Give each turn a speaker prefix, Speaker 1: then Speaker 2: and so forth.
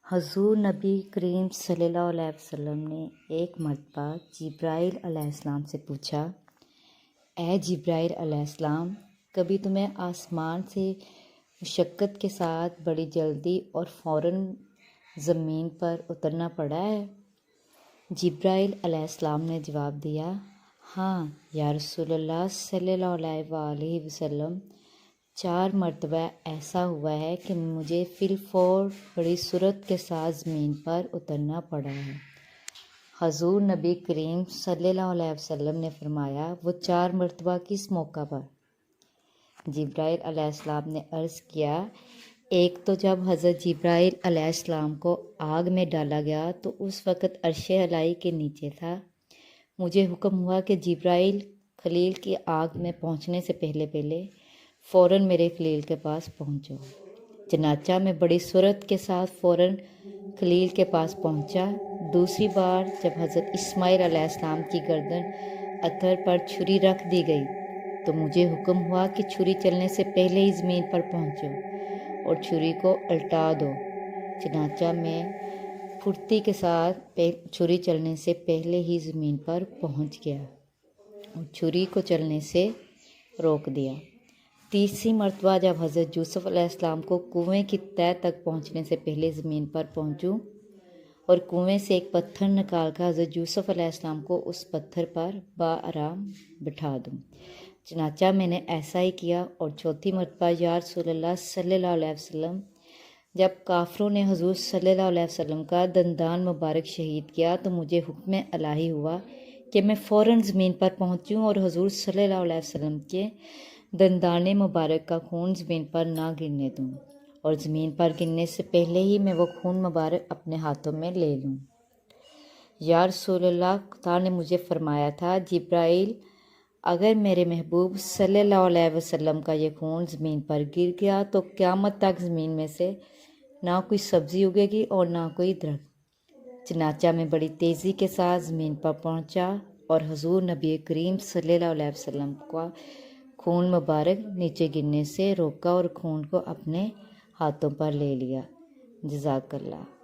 Speaker 1: حضور نبی کریم صلی اللہ علیہ وسلم نے ایک مرتبہ جبرائیل علیہ السلام سے پوچھا، اے جبرائیل علیہ السلام، کبھی تمہیں آسمان سے مشقت کے ساتھ بڑی جلدی اور فوراً زمین پر اترنا پڑا ہے؟ جبرائیل علیہ السلام نے جواب دیا، ہاں یا رسول اللہ صلی اللہ علیہ وآلہ وسلم، 4 مرتبہ ایسا ہوا ہے کہ مجھے فی الفور بڑی سرعت کے ساتھ زمین پر اترنا پڑا ہے۔ حضور نبی کریم صلی اللہ علیہ وسلم نے فرمایا، وہ 4 مرتبہ کس موقع پر؟ جبرائیل علیہ السلام نے عرض کیا، ایک تو جب حضرت جبرائیل علیہ السلام کو آگ میں ڈالا گیا تو اس وقت عرش الہی کے نیچے تھا۔ مجھے حکم ہوا کہ جبرائیل خلیل کی آگ میں پہنچنے سے پہلے فوراً میرے خلیل کے پاس پہنچو۔ چنانچہ میں بڑی سرعت کے ساتھ فوراً خلیل کے پاس پہنچا۔ دوسری بار جب حضرت اسماعیل علیہ السلام کی گردن اتھر پر چھری رکھ دی گئی تو مجھے حکم ہوا کہ چھری چلنے سے پہلے ہی زمین پر پہنچو اور چھری کو الٹا دو۔ چنانچہ میں پھرتی کے ساتھ چھری چلنے سے پہلے ہی زمین پر پہنچ گیا اور چھری کو چلنے سے روک دیا۔ تیسری مرتبہ جب حضرت یوسف علیہ السلام کو کنویں کی تہہ تک پہنچنے سے پہلے زمین پر پہنچوں اور کنویں سے ایک پتھر نکال کر حضرت یوسف علیہ السلام کو اس پتھر پر بآرام بٹھا دوں۔ چنانچہ میں نے ایسا ہی کیا۔ اور چوتھی مرتبہ یا رسول اللہ صلی اللہ علیہ وسلم، جب کافروں نے حضور صلی اللہ علیہ وسلم کا دندان مبارک شہید کیا تو مجھے حکم الہی ہوا کہ میں فوراً زمین پر پہنچوں اور حضور صلی اللہ علیہ وسلم کے دندان مبارک کا خون زمین پر نہ گرنے دوں اور زمین پر گرنے سے پہلے ہی میں وہ خون مبارک اپنے ہاتھوں میں لے لوں۔ یا رسول اللہ، خدا نے مجھے فرمایا تھا، جبرائیل، اگر میرے محبوب صلی اللہ علیہ وسلم کا یہ خون زمین پر گر گیا تو قیامت تک زمین میں سے نہ کوئی سبزی اگے گی اور نہ کوئی درخت۔ چنانچہ میں بڑی تیزی کے ساتھ زمین پر پہنچا اور حضور نبی کریم صلی اللہ علیہ وسلم کا خون مبارک نیچے گرنے سے روکا اور خون کو اپنے ہاتھوں پر لے لیا۔ جزاک اللہ۔